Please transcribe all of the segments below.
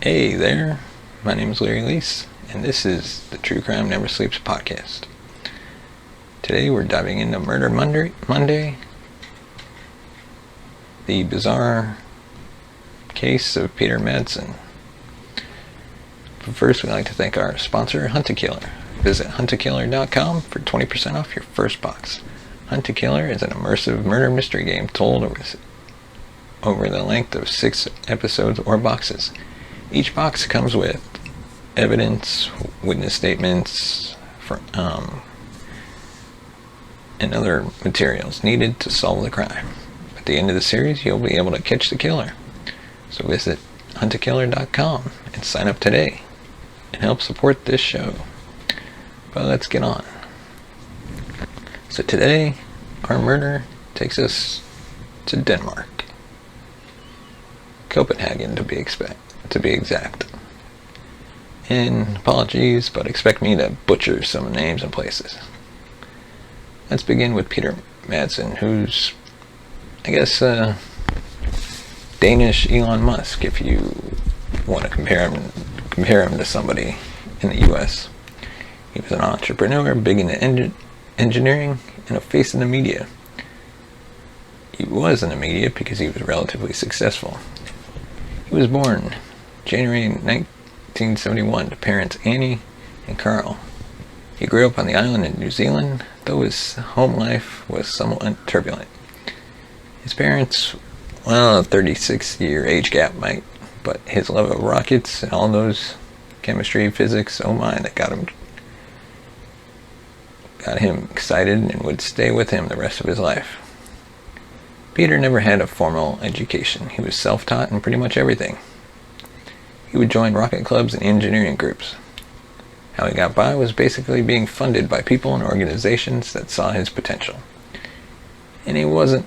Hey there, my name is Larry Lease, and this is the True Crime Never Sleeps podcast. Today we're diving into Murder Monday, the bizarre case of Peter Madsen. But first, we'd like to thank our sponsor, Hunt-A-Killer. Visit huntakiller.com for 20% off your first box. Hunt-A-Killer is an immersive murder mystery game told over the length of 6 episodes or boxes. Each box comes with evidence, witness statements, and other materials needed to solve the crime. At the end of the series, you'll be able to catch the killer. So visit huntakiller.com and sign up today and help support this show. But let's get on. So today, our murder takes us to Denmark. Copenhagen, to be exact. And apologies, but expect me to butcher some names and places. Let's begin with Peter Madsen, who's, I guess, Danish Elon Musk, if you want to compare him to somebody in the U.S. He was an entrepreneur, big into engineering, and a face in the media. He was in the media because he was relatively successful. He was born January 1971 to parents Annie and Carl. He grew up on the island in New Zealand, though his home life was somewhat turbulent. His parents, well, a 36-year age gap, but his love of rockets and all those chemistry, physics, oh my, that got him excited and would stay with him the rest of his life. Peter never had a formal education. He was self-taught in pretty much everything. He would join rocket clubs and engineering groups. How he got by was basically being funded by people and organizations that saw his potential. And he wasn't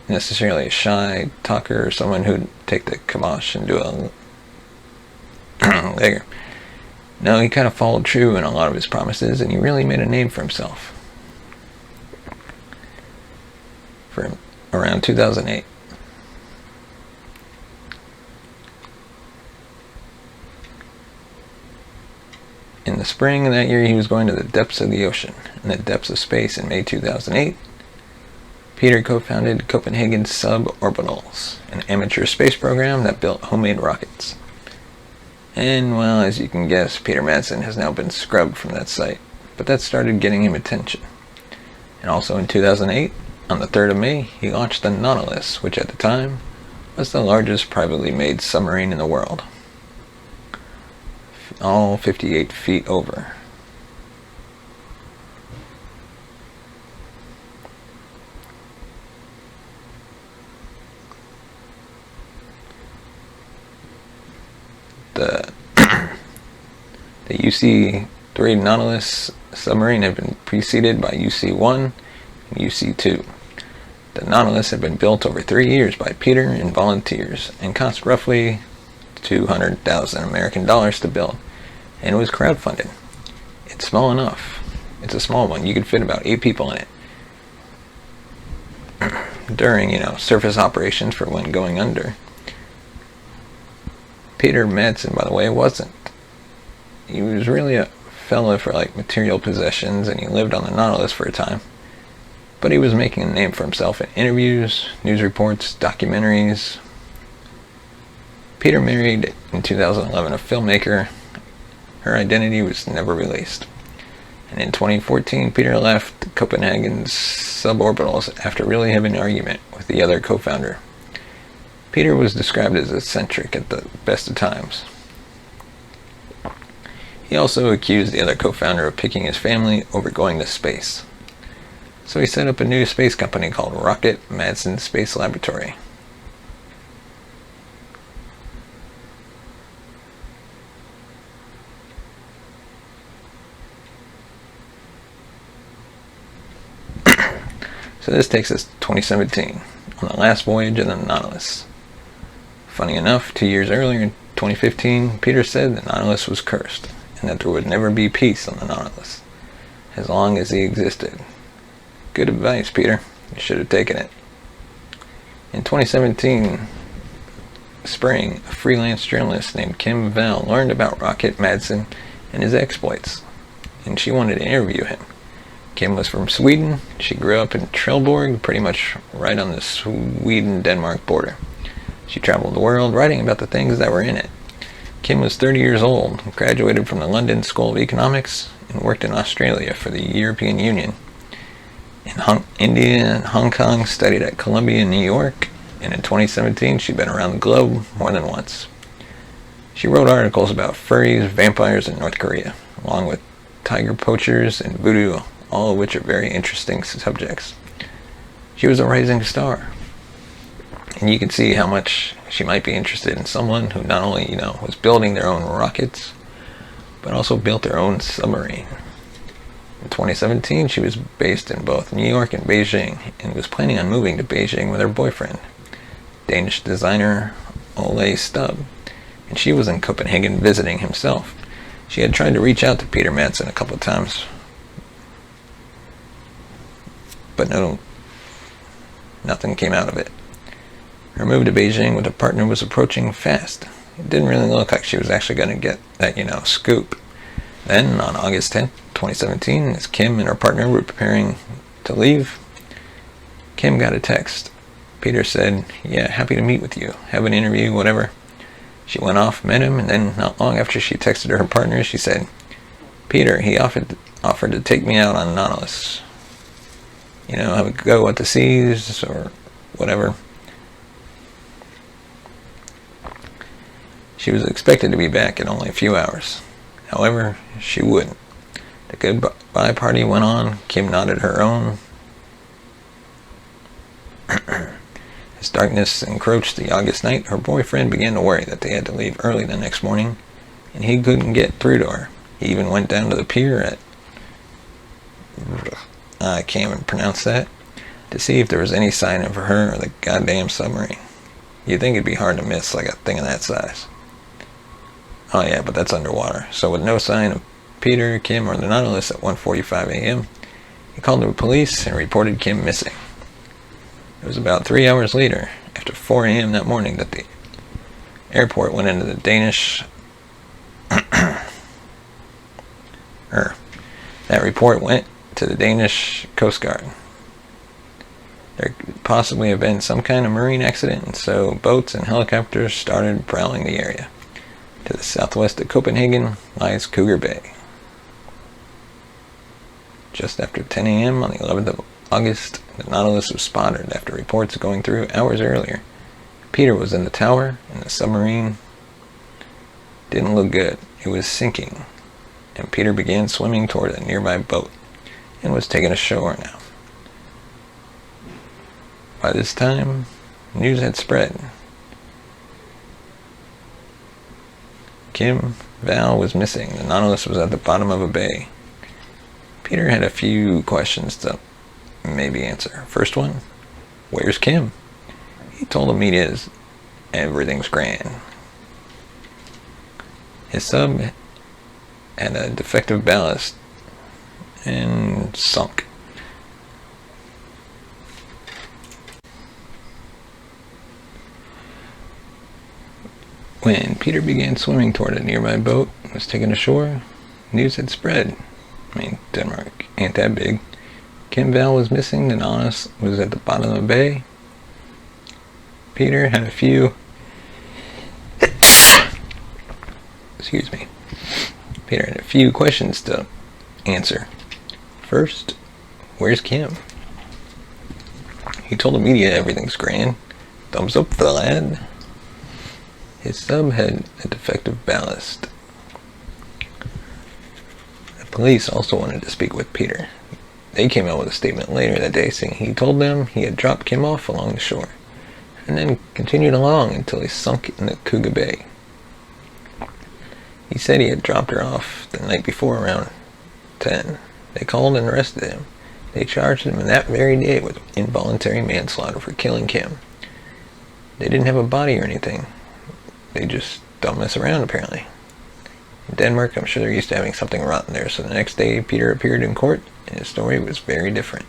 necessarily a shy talker or someone who'd take the kibosh and do a later. No, he kind of followed true in a lot of his promises, and he really made a name for himself. For around 2008. In the spring of that year, he was going to the depths of the ocean. In the depths of space in May 2008, Peter co-founded Copenhagen Suborbitals, an amateur space program that built homemade rockets. And, well, as you can guess, Peter Madsen has now been scrubbed from that site, but that started getting him attention. And also in 2008, on the 3rd of May, he launched the Nautilus, which at the time was the largest privately made submarine in the world. All 58 feet over. The UC-3 Nautilus submarine had been preceded by UC-1 and UC-2. The Nautilus had been built over 3 years by Peter and volunteers and cost roughly $200,000 American dollars to build, and it was crowdfunded. It's small enough. It's a small one. You could fit about 8 people in it. During, surface operations for when going under. Peter Madsen, by the way, wasn't. He was really a fella for material possessions, and he lived on the Nautilus for a time. But he was making a name for himself in interviews, news reports, documentaries. Peter married in 2011 a filmmaker. Her identity was never released. And in 2014, Peter left Copenhagen's Suborbitals after really having an argument with the other co-founder. Peter was described as eccentric at the best of times. He also accused the other co-founder of picking his family over going to space. So he set up a new space company called Rocket Madsen Space Laboratory. So this takes us to 2017, on the last voyage of the Nautilus. Funny enough, 2 years earlier, in 2015, Peter said the Nautilus was cursed, and that there would never be peace on the Nautilus, as long as he existed. Good advice, Peter. You should have taken it. In 2017, spring, a freelance journalist named Kim Val learned about Rocket Madsen and his exploits, and she wanted to interview him. Kim was from Sweden. She grew up in Trelleborg, pretty much right on the Sweden-Denmark border. She traveled the world writing about the things that were in it. Kim was 30 years old, graduated from the London School of Economics, and worked in Australia for the European Union. In India and Hong Kong, studied at Columbia in New York, and in 2017 she'd been around the globe more than once. She wrote articles about furries, vampires, and North Korea, along with tiger poachers and voodoo, all of which are very interesting subjects. She was a rising star, and you can see how much she might be interested in someone who not only, was building their own rockets, but also built their own submarine. In 2017, she was based in both New York and Beijing, and was planning on moving to Beijing with her boyfriend, Danish designer Ole Stubb, and she was in Copenhagen visiting himself. She had tried to reach out to Peter Madsen a couple of times, but nothing came out of it. Her move to Beijing with a partner was approaching fast. It didn't really look like she was actually going to get that, scoop. Then, on August 10th, 2017, as Kim and her partner were preparing to leave, Kim got a text. Peter said, "Yeah, happy to meet with you. Have an interview, whatever." She went off, met him, and then not long after she texted her partner, she said, "Peter, he offered to take me out on Nautilus. Have a go at the seas, or whatever." She was expected to be back in only a few hours. However, she wouldn't. The goodbye party went on. Kim nodded her own. As darkness encroached the August night, her boyfriend began to worry that they had to leave early the next morning, and he couldn't get through to her. He even went down to the pier at... I can't even pronounce that, to see if there was any sign of her or the goddamn submarine. You'd think it'd be hard to miss like a thing of that size. Oh yeah, but that's underwater. So with no sign of Peter, Kim, or the Nautilus at 1:45 a.m., he called the police and reported Kim missing. It was about 3 hours later, after 4 a.m. that morning, that the airport went into the Danish... that report went to the Danish Coast Guard. There could possibly have been some kind of marine accident, and so boats and helicopters started prowling the area. To the southwest of Copenhagen lies Cougar Bay. Just after 10 a.m. on the 11th of August, the Nautilus was spotted after reports going through hours earlier. Peter was in the tower, and the submarine didn't look good. It was sinking, and Peter began swimming toward a nearby boat and was taken ashore now. By this time, news had spread. Kim Val was missing. The Nautilus was at the bottom of a bay. Peter had a few questions to maybe answer. First one, where's Kim? He told the media everything's grand. His sub had a defective ballast and sunk. When Peter began swimming toward a nearby boat and was taken ashore, news had spread. Denmark ain't that big. Kim Val was missing. The Nautilus was at the bottom of the bay. Peter had a few... Excuse me. Peter had a few questions to answer. First, where's Kim? He told the media everything's grand. Thumbs up for the lad. His sub had a defective ballast. The police also wanted to speak with Peter. They came out with a statement later that day saying he told them he had dropped Kim off along the shore, and then continued along until he sunk in the Cougar Bay. He said he had dropped her off the night before around 10. They called and arrested him. They charged him that very day with involuntary manslaughter for killing Kim. They didn't have a body or anything. They just don't mess around, apparently. In Denmark, I'm sure they're used to having something rotten there, so the next day Peter appeared in court, and his story was very different.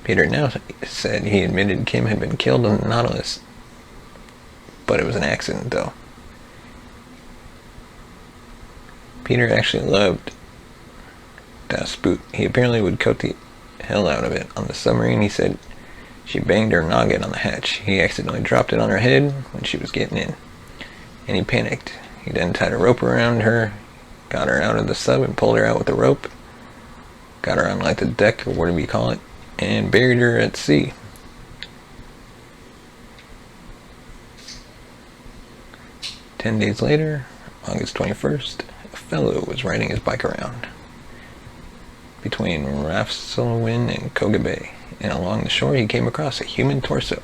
Peter now said he admitted Kim had been killed on the Nautilus but it was an accident though. Peter actually loved Das Boot. He apparently would coat the hell out of it. On the submarine, he said she banged her noggin on the hatch. He accidentally dropped it on her head when she was getting in, and he panicked. He then tied a rope around her, got her out of the sub and pulled her out with the rope, got her on like the deck, or whatever you call it, and buried her at sea. Ten days later, August 21st, a fellow was riding his bike around between Rafsalwin and Koga Bay, and along the shore he came across a human torso.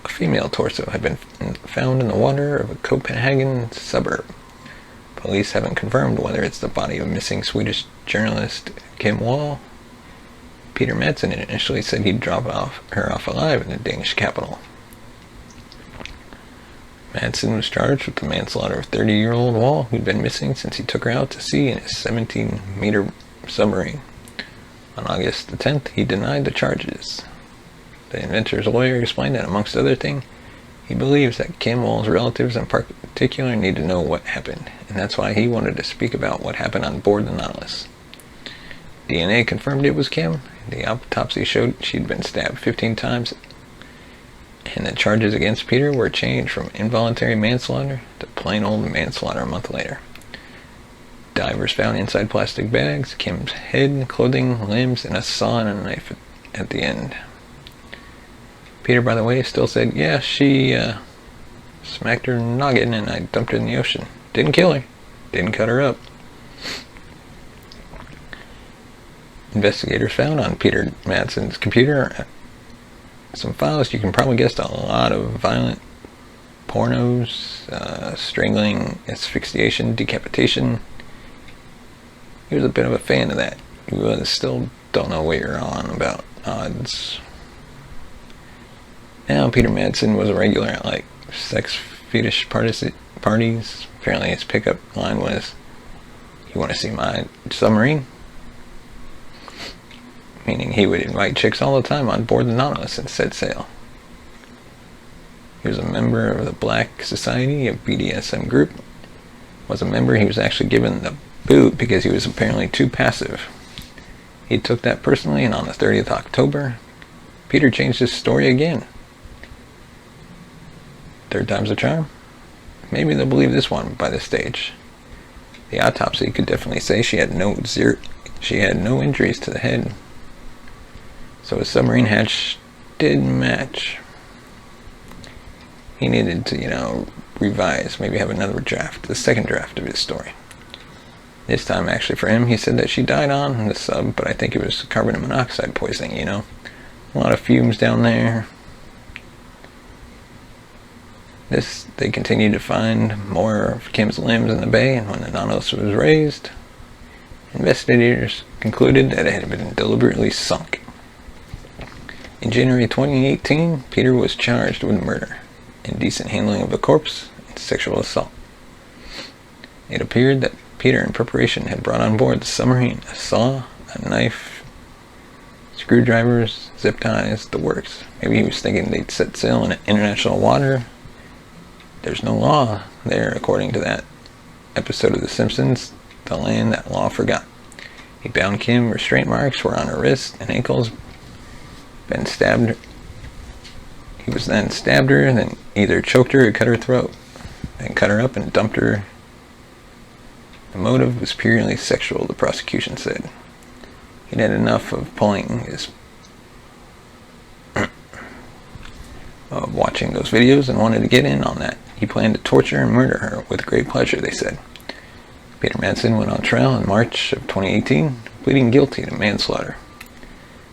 A female torso had been found in the water of a Copenhagen suburb. Police haven't confirmed whether it's the body of missing Swedish journalist Kim Wall. Peter Madsen initially said he'd drop her off alive in the Danish capital. Madsen was charged with the manslaughter of 30-year-old Wall, who'd been missing since he took her out to sea in his 17-meter submarine. On August the 10th, he denied the charges. The inventor's lawyer explained that, amongst other things, he believes that Kim Wall's relatives in particular need to know what happened, and that's why he wanted to speak about what happened on board the Nautilus. DNA confirmed it was Kim. The autopsy showed she'd been stabbed 15 times, and the charges against Peter were changed from involuntary manslaughter to plain old manslaughter a month later. Divers found inside plastic bags Kim's head, clothing, limbs, and a saw and a knife at the end. Peter, by the way, still said, yeah, she smacked her noggin and I dumped her in the ocean. Didn't kill her. Didn't cut her up. Investigators found on Peter Madsen's computer some files. You can probably guess a lot of violent pornos, strangling, asphyxiation, decapitation. He was a bit of a fan of that. You still don't know what you're on about odds. Now, Peter Madsen was a regular at like sex fetish parties. Apparently his pickup line was, "You want to see my submarine?" Meaning he would invite chicks all the time on board the Nautilus and set sail. He was a member of the Black Society, a BDSM group. Was a member. He was actually given the boot because he was apparently too passive. He took that personally, and on the 30th of October, Peter changed his story again. Third time's a charm? Maybe they'll believe this one by this stage. The autopsy could definitely say she had no injuries to the head. So his submarine hatch did match. He needed to, revise, maybe have another draft, the second draft of his story. This time, actually, for him, he said that she died on the sub, but I think it was carbon monoxide poisoning, A lot of fumes down there. They continued to find more of Kim's limbs in the bay, and when the Nautilus was raised, investigators concluded that it had been deliberately sunk. In January 2018, Peter was charged with murder, indecent handling of a corpse, and sexual assault. It appeared that Peter, in preparation, had brought on board the submarine a saw, a knife, screwdrivers, zip ties, the works. Maybe he was thinking they'd set sail in international water. There's no law there, according to that episode of The Simpsons, the land that law forgot. He bound Kim. Restraint marks were on her wrists and ankles. Been stabbed. He was then stabbed her, and then either choked her or cut her throat. Then cut her up and dumped her. The motive was purely sexual, the prosecution said. He'd had enough of pulling his of watching those videos and wanted to get in on that. He planned to torture and murder her with great pleasure, they said. Peter Madsen went on trial in March of 2018, pleading guilty to manslaughter.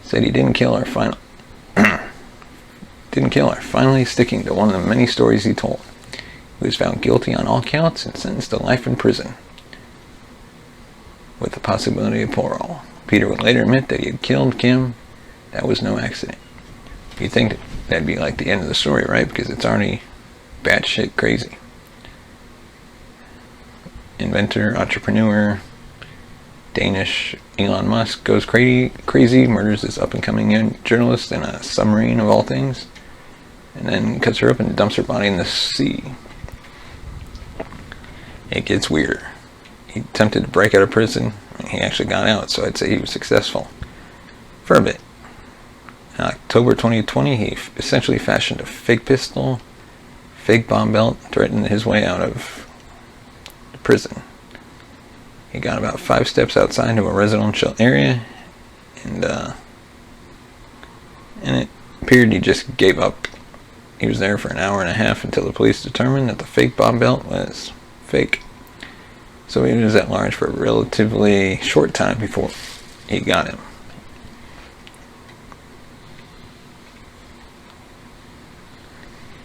Said he didn't kill her, finally sticking to one of the many stories he told. He was found guilty on all counts and sentenced to life in prison, with the possibility of parole. Peter would later admit that he had killed Kim. That was no accident. You'd think that'd be like the end of the story, right? Because it's already batshit crazy. Inventor, entrepreneur, Danish Elon Musk goes crazy, murders this up-and-coming young journalist in a submarine of all things. and then cuts her up and dumps her body in the sea. It gets weirder. He attempted to break out of prison. He actually got out, so I'd say he was successful for a bit. In October 2020, he essentially fashioned a fake pistol, fake bomb belt, threatened his way out of the prison. He got about 5 steps outside to a residential area, and it appeared he just gave up. He was there for an hour and a half until the police determined that the fake bomb belt was fake. So he was at large for a relatively short time before he got him.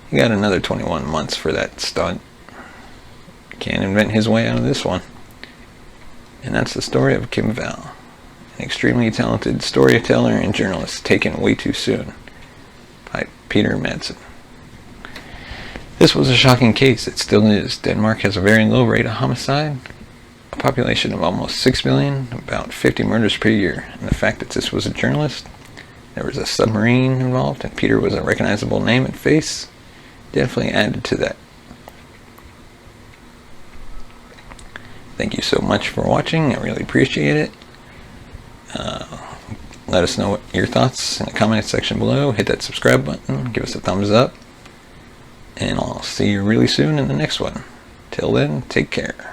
He got another 21 months for that stunt. Can't invent his way out of this one. And that's the story of Kim Val, an extremely talented storyteller and journalist taken way too soon by Peter Madsen. This was a shocking case. It still is. Denmark has a very low rate of homicide, a population of almost 6 million, about 50 murders per year. And the fact that this was a journalist, there was a submarine involved, and Peter was a recognizable name and face, definitely added to that. Thank you so much for watching. I really appreciate it. Let us know what your thoughts in the comment section below. Hit that subscribe button. Give us a thumbs up. And I'll see you really soon in the next one. Till then, take care.